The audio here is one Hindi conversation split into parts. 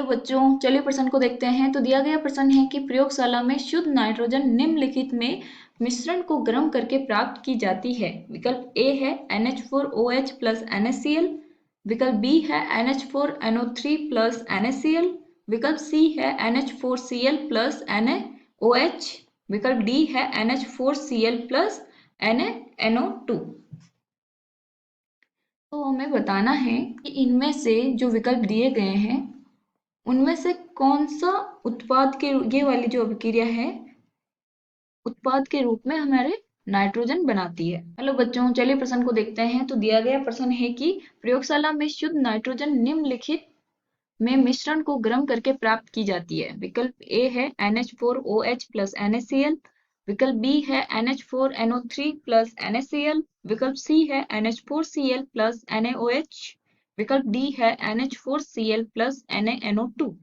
बच्चों, चलिए प्रश्न को देखते हैं। तो दिया गया प्रश्न है कि प्रयोगशाला में शुद्ध नाइट्रोजन निम्नलिखित में मिश्रण को गर्म करके प्राप्त की जाती है। विकल्प ए है NH4OH प्लस NaCl, विकल्प बी है NH4NO3 प्लस NaCl, विकल्प सी है NH4Cl प्लस NaOH, विकल्प डी है NH4Cl प्लस NaNO2। तो हमें बताना है कि इनमें से जो विकल्प दिए गए हैं उनमें से कौन सा उत्पाद के ये वाली जो अभिक्रिया है उत्पाद के रूप में हमारे नाइट्रोजन बनाती है। हेलो बच्चों, चलिए प्रश्न को देखते हैं। तो दिया गया प्रश्न है कि प्रयोगशाला में शुद्ध नाइट्रोजन निम्नलिखित में मिश्रण को गर्म करके प्राप्त की जाती है। विकल्प ए है NH4OH प्लस NaCl, विकल्प बी है NH4NO3 प्लस NaCl, विकल्प सी है NH4Cl प्लस NaOH, विकल्प डी है NH4Cl प्लस NaNO2।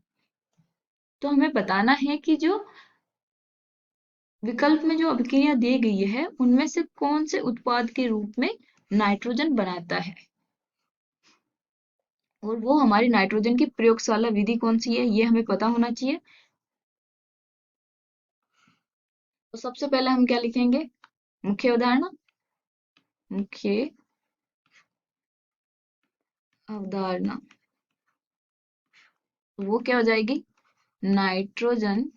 तो हमें बताना है कि जो विकल्प में जो अभिक्रिया दी गई है उनमें से कौन से उत्पाद के रूप में नाइट्रोजन बनाता है, और वो हमारी नाइट्रोजन की प्रयोगशाला विधि कौन सी है ये हमें पता होना चाहिए। तो सबसे पहले हम क्या लिखेंगे, मुख्य अवधारणा। मुख्य अवधारणा वो क्या हो जाएगी, नाइट्रोजन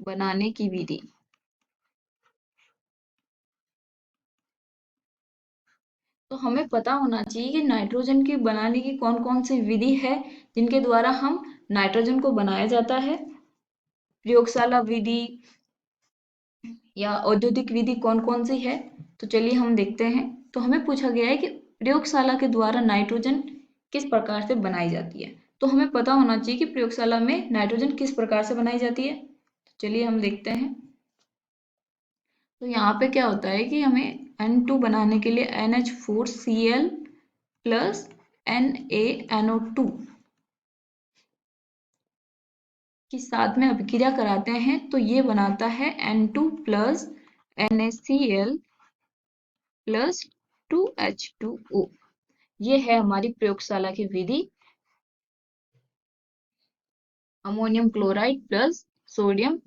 बनाने की विधि। तो हमें पता होना चाहिए कि नाइट्रोजन की बनाने की कौन कौन सी विधि है जिनके द्वारा हम नाइट्रोजन को बनाया जाता है। प्रयोगशाला विधि या औद्योगिक विधि कौन कौन सी है, तो चलिए हम देखते हैं। तो हमें पूछा गया है कि प्रयोगशाला के द्वारा नाइट्रोजन किस प्रकार से बनाई जाती है। तो हमें पता होना चाहिए कि प्रयोगशाला में नाइट्रोजन किस प्रकार से बनाई जाती है। चलिए हम देखते हैं। तो यहाँ पे क्या होता है कि हमें N2 बनाने के लिए NH4Cl प्लस NaNO2 की साथ में अभिक्रिया कराते हैं, तो ये बनाता है N2 plus NaCl plus 2H2O। ये है हमारी प्रयोगशाला की विधि। Ammonium chloride plus sodium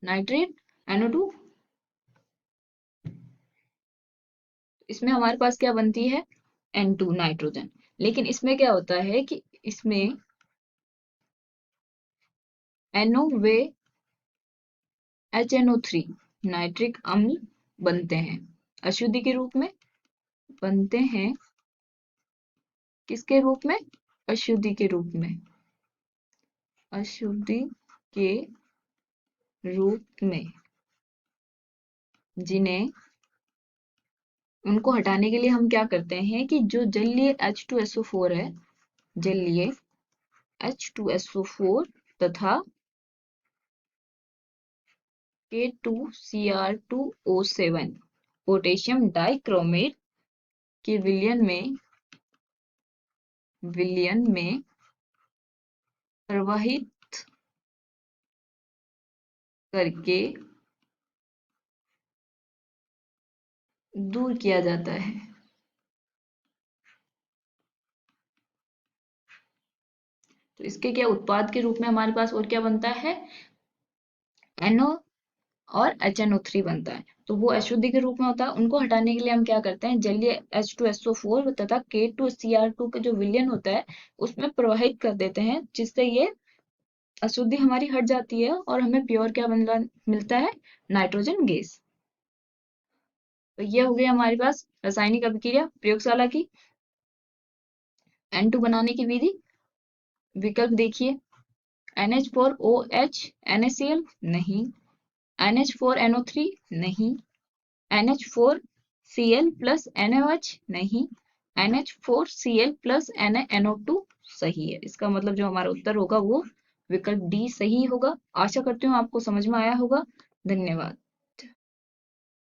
nitrate NO2। इसमें हमारे पास क्या बनती है, N2 नाइट्रोजन। लेकिन इसमें क्या होता है कि इसमें NO वे HNO3 नाइट्रिक अम्ल बनते हैं, अशुद्धि के रूप में बनते हैं। किसके रूप में, अशुद्धि के रूप में, अशुद्धि के रूप में, जिन्हें उनको हटाने के लिए हम क्या करते हैं कि जो जलीय H2SO4 है, जलीय H2SO4 तथा K2Cr2O7 पोटेशियम डाइक्रोमेट के विलयन में प्रवाहित करके दूर किया जाता है। तो इसके क्या उत्पाद के रूप में हमारे पास और क्या बनता है, NO और HNO3 बनता है। तो वो अशुद्धि के रूप में होता है। उनको हटाने के लिए हम क्या करते हैं, जलीय H2SO4 तथा K2Cr2 का जो विलयन होता है उसमें प्रवाहित कर देते हैं, जिससे ये अशुद्धि हमारी हट जाती है और हमें प्योर क्या मिलता है, नाइट्रोजन गैस। तो ये हो गया हमारे पास रासायनिक अभिक्रिया प्रयोगशाला की। N2 बनाने की विधि, विकल्प देखिए, NH4OH NaCl नहीं, NH4NO3 नहीं, NH4Cl प्लस NaOH नहीं, NH4Cl प्लस NaNO2 सही है। इसका मतलब जो हमारा उत्तर होगा वो विकल्प डी सही होगा। आशा करती हूँ आपको समझ में आया होगा। धन्यवाद।